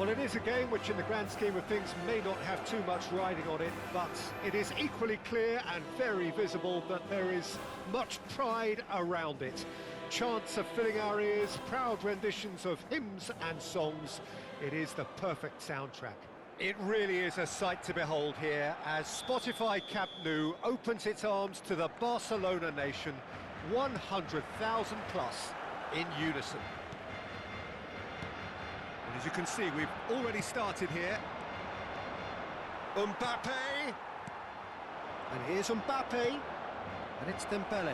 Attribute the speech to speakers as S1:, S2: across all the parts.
S1: Well, it is a game which in the grand scheme of things may not have too much riding on it, but it is equally clear and very visible that there is much pride around it. Chants are filling our ears, proud renditions of hymns and songs. It is the perfect soundtrack. It really is a sight to behold here as Spotify Camp Nou opens its arms to the Barcelona nation, 100,000 plus in unison. And as you can see, we've already started here. Mbappe! And here's Mbappe, and it's Dembele.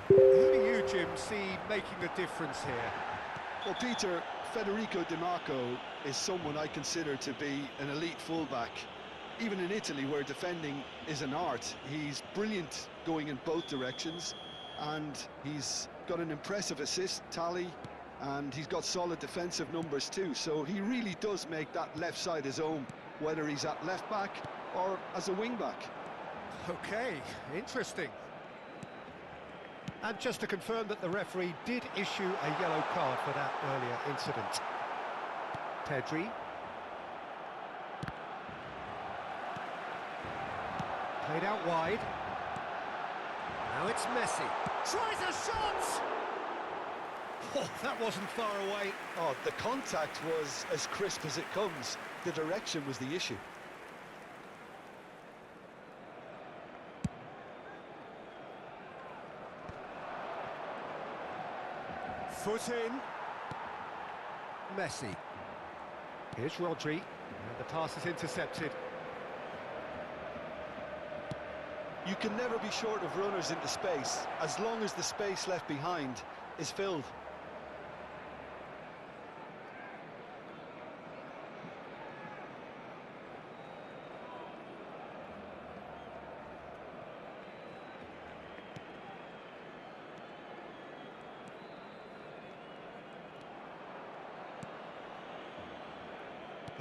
S1: Who do you, Jim, see making a difference here?
S2: Well, Peter, Federico Di Marco is someone I consider to be an elite fullback. Even in Italy, where defending is an art, he's brilliant going in both directions, and he's got an impressive assist tally, and he's got solid defensive numbers too, so he really does make that left side his own, whether he's at left back or as a wing back.
S1: Okay, interesting. And just to confirm that the referee did issue a yellow card for that earlier incident. Pedri. Played out wide. Now it's Messi. Tries a shot! Oh, that wasn't far away.
S2: Oh, the contact was as crisp as it comes. The direction was the issue.
S1: Foot in. Messi. Here's Rodri. And the pass is intercepted.
S2: You can never be short of runners into space, as long as the space left behind is filled.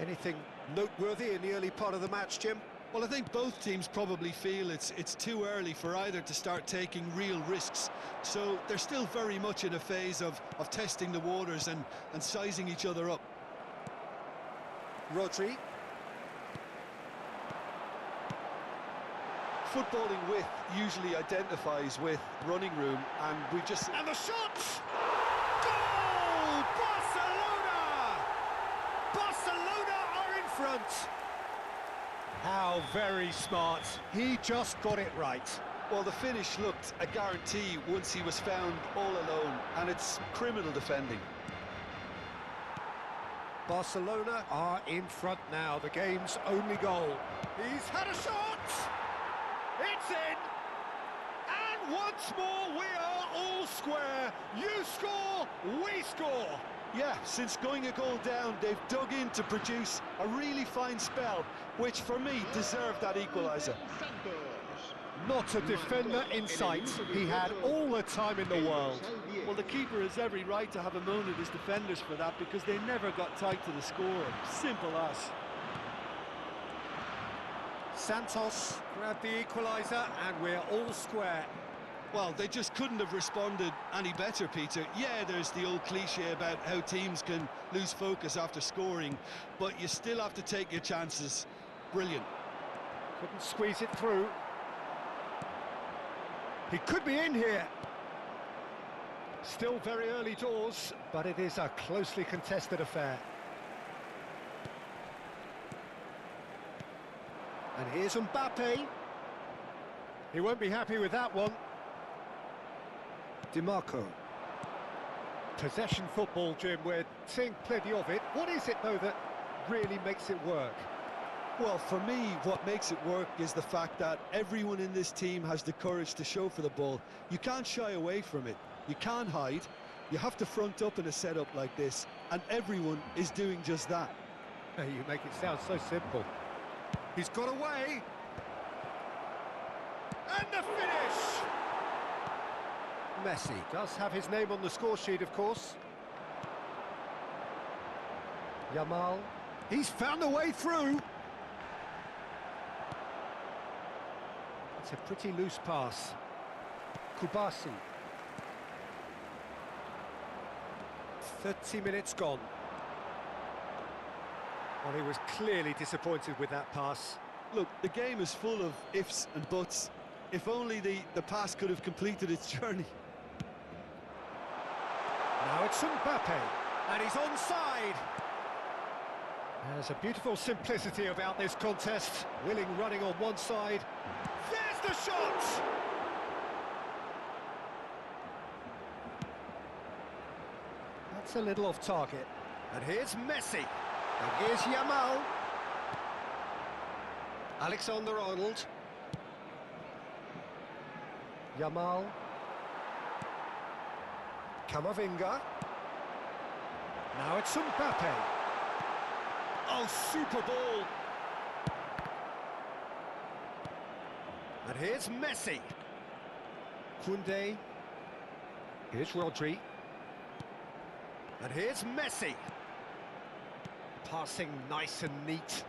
S1: Anything noteworthy in the early part of the match, Jim?
S2: Well, I think both teams probably feel it's too early for either to start taking real risks. So they're still very much in a phase of testing the waters and sizing each other up.
S1: Rodri.
S2: Footballing width usually identifies with running room, and we just...
S1: And the shot! Goal! Barcelona! Barcelona are in front! How very smart. He just got it right.
S2: Well, the finish looked a guarantee once he was found all alone, and it's criminal defending.
S1: Barcelona are in front now, the game's only goal. He's had a shot! It's in! And once more we are all square. You score, we score!
S2: Yeah, since going a goal down, they've dug in to produce a really fine spell, which for me deserved that equaliser.
S1: Not a defender in sight. He had all the time in the world.
S3: Well, the keeper has every right to have a moan at his defenders for that, because they never got tight to the score. Simple as.
S1: Santos grabbed the equaliser and we're all square.
S2: Well, they just couldn't have responded any better, Peter. Yeah, there's the old cliche about how teams can lose focus after scoring, but you still have to take your chances. Brilliant.
S1: Couldn't squeeze it through. He could be in here. Still very early doors, but it is a closely contested affair. And here's Mbappe. He won't be happy with that one. Di Marco. Possession football, Jim, we're seeing plenty of it. What is it, though, that really makes it work?
S2: Well, for me, what makes it work is the fact that everyone in this team has the courage to show for the ball. You can't shy away from it. You can't hide. You have to front up in a setup like this, and everyone is doing just that.
S1: You make it sound so simple. He's got away. And the finish! Messi does have his name on the score sheet, of course. Yamal. He's found a way through. It's a pretty loose pass. Kubasi. 30 minutes gone. Well, he was clearly disappointed with that pass.
S2: Look, the game is full of ifs and buts. If only the pass could have completed its journey.
S1: Now it's Mbappe, and he's onside. There's a beautiful simplicity about this contest. Willing running on one side. There's the shot! That's a little off target. And here's Messi. And here's Yamal. Alexander-Arnold. Yamal. Camavinga. Now it's Mbappe. Oh, super ball. And here's Messi. Koundé. Here's Rodri. And here's Messi. Passing nice and neat.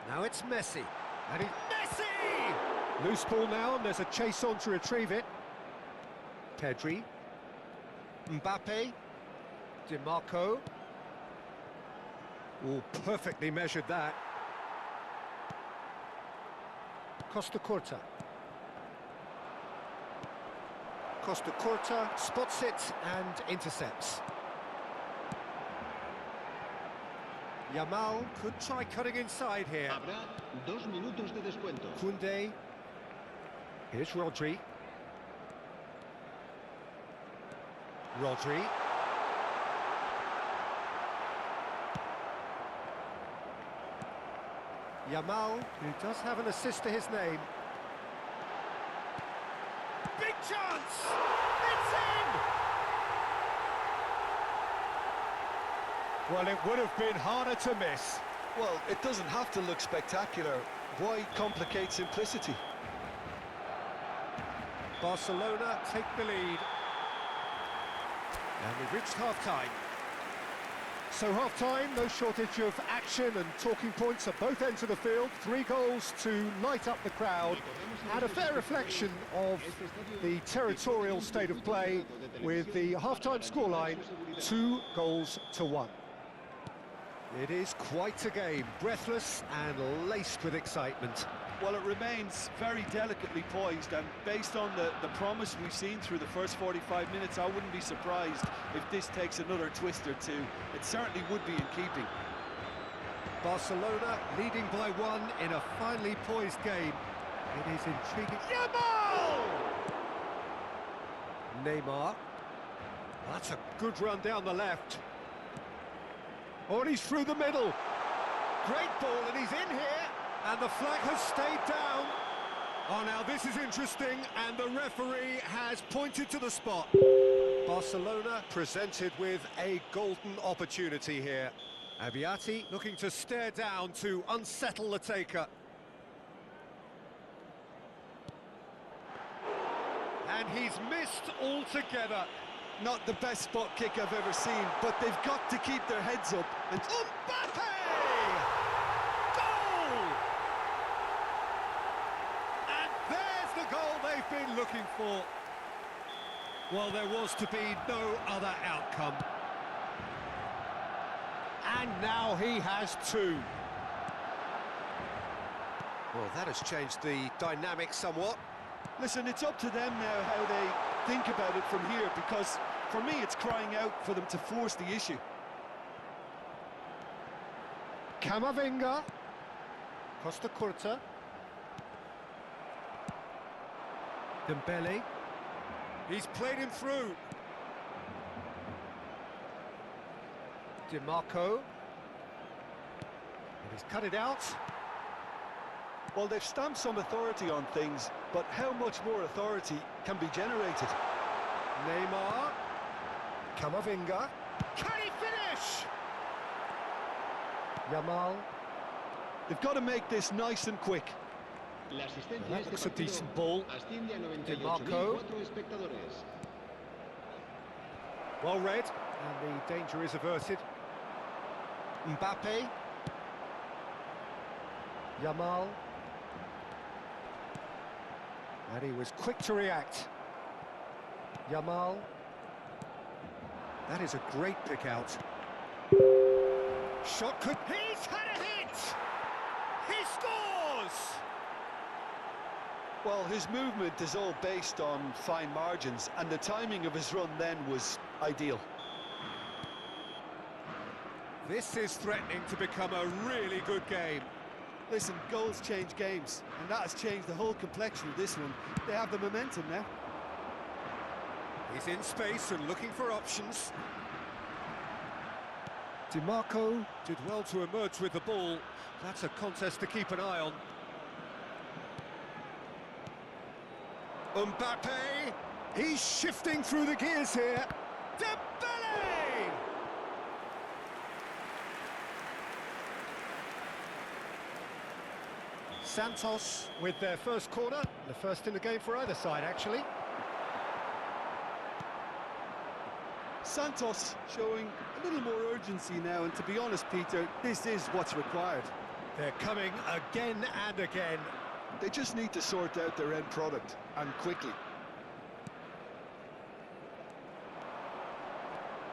S1: Now it's Messi. And he's Messi! Loose ball now, and there's a chase on to retrieve it. Pedri. Mbappe. DiMarco. Oh, perfectly measured that. Costa Curta. Costa Curta spots it and intercepts. Yamal could try cutting inside here.
S4: Habrá 2 minutos de descuento.
S1: Koundé. Here's Rodri. Rodri. Yamal, who does have an assist to his name. Big chance! It's in! Well, it would have been harder to miss.
S2: Well, it doesn't have to look spectacular. Why complicate simplicity?
S1: Barcelona take the lead. And we've reached half-time. So half-time, no shortage of action and talking points at both ends of the field. 3 goals to light up the crowd. And a fair reflection of the territorial state of play with the half-time scoreline, 2-1. It is quite a game, breathless and laced with excitement.
S3: Well, it remains very delicately poised, and based on the promise we've seen through the first 45 minutes, I wouldn't be surprised if this takes another twist or two. It certainly would be in keeping.
S1: Barcelona leading by 1 in a finely poised game. It is intriguing. Yamal! Neymar. That's a good run down the left. Oh, and he's through the middle. Great ball, and he's in here. And the flag has stayed down. Oh, now this is interesting, and the referee has pointed to the spot. Barcelona presented with a golden opportunity here. Abiati looking to stare down to unsettle the taker. And he's missed altogether.
S2: Not the best spot kick I've ever seen, but they've got to keep their heads up. And
S1: Mbappe! Goal! And there's the goal they've been looking for. Well, there was to be no other outcome. And now he has 2. Well, that has changed the dynamic somewhat.
S3: Listen, it's up to them now how they think about it from here, because for me it's crying out for them to force the issue.
S1: Camavinga. Costa Curta. Dembele. He's played him through. DiMarco. And he's cut it out.
S2: well, they've stamped some authority on things, but how much more authority can be generated?
S1: Neymar. Camavinga. Can he finish? Yamal.
S2: They've got to make this nice and quick.
S1: That looks a decent ball. DiMarco. Well read, and the danger is averted. Mbappe. Yamal. And he was quick to react. Yamal. That is a great pick out. Shot could... He's had a hit! He scores!
S2: Well, his movement is all based on fine margins, and the timing of his run then was ideal.
S1: This is threatening to become a really good game.
S3: Listen, goals change games, and that has changed the whole complexion of this one. They have the momentum now.
S1: He's in space and looking for options. DiMarco did well to emerge with the ball. That's a contest to keep an eye on. Mbappe, he's shifting through the gears here. Dembele! Santos with their first corner, the first in the game for either side, actually.
S3: Santos showing a little more urgency now, and to be honest, Peter, this is what's required.
S1: They're coming again and again.
S2: They just need to sort out their end product, and quickly.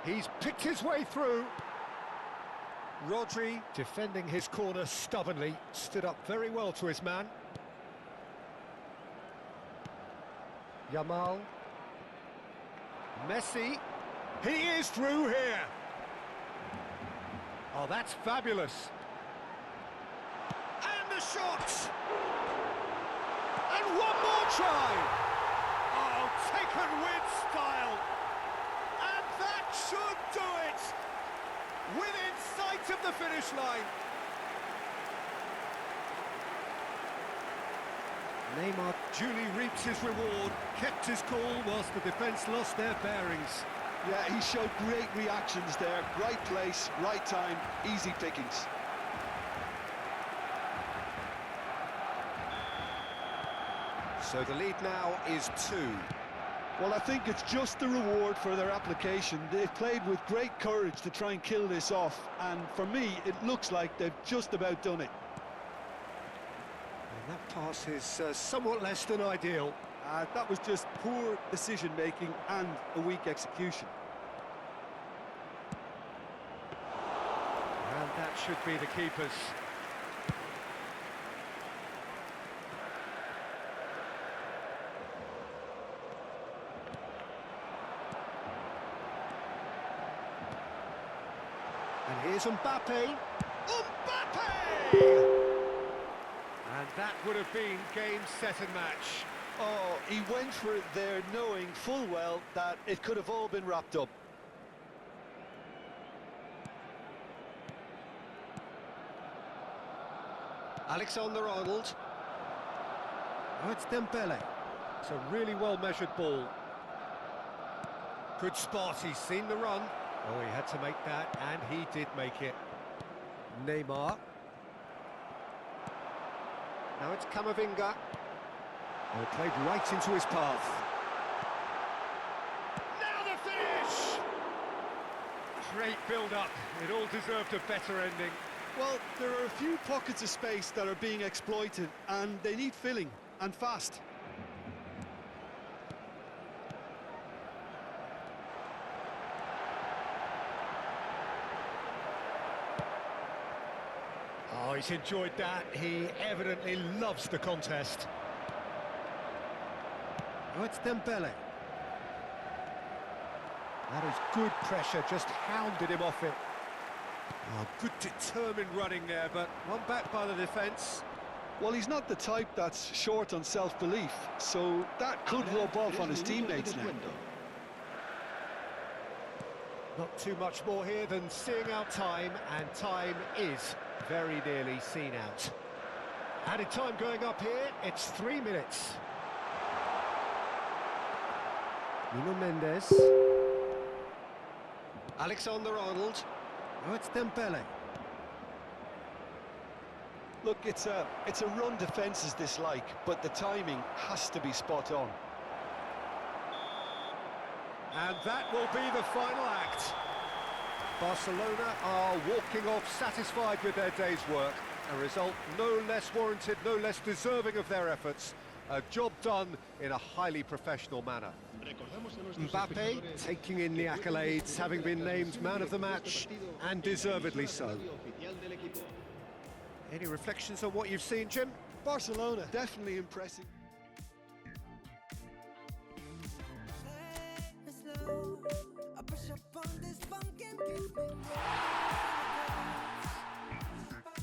S1: He's picked his way through. Rodri, defending his corner stubbornly, stood up very well to his man. Yamal. Messi. He is through here. Oh, that's fabulous. And the shot. And one more try. Oh, taken with style. And that should do it. Within sight of the finish line. Neymar duly reaps his reward, kept his cool whilst the defence lost their bearings.
S2: Yeah, he showed great reactions there. Right place, right time, easy pickings.
S1: So the lead now is 2.
S2: Well, I think it's just the reward for their application. They've played with great courage to try and kill this off, and for me, it looks like they've just about done it.
S1: And that pass is somewhat less than ideal.
S3: That was just poor decision-making and a weak execution.
S1: And that should be the keeper's. And here's Mbappe. Mbappe! And that would have been game, set and match.
S2: Oh, he went for it there knowing full well that it could have all been wrapped up.
S1: Alexander-Arnold. Oh, it's Dembele. It's a really well-measured ball. Good spot, he's seen the run. Oh, he had to make that, and he did make it. Neymar. Now it's Camavinga. Oh, played right into his path. Now the finish! Great build-up. It all deserved a better ending.
S3: Well, there are a few pockets of space that are being exploited, and they need filling, and fast.
S1: Oh, he's enjoyed that. He evidently loves the contest. Oh, it's Dembele. That is good pressure, just hounded him off it. Oh, good determined running there, but one back by the defence.
S2: Well, he's not the type that's short on self-belief, so that could rub off on his teammates now.
S1: Not too much more here than seeing out time, and time is very nearly seen out. Added time going up here, it's 3 minutes. Nuno Mendes. Alexander-Arnold. Oh, it's Dembele.
S2: Look, it's a run defence's dislike, but the timing has to be spot on.
S1: And that will be the final act. Barcelona are walking off satisfied with their day's work. A result no less warranted, no less deserving of their efforts. A job done in a highly professional manner. Mbappe taking in the accolades, having been named man of the match, and deservedly so. Any reflections on what you've seen, Jim?
S2: Barcelona, definitely impressive.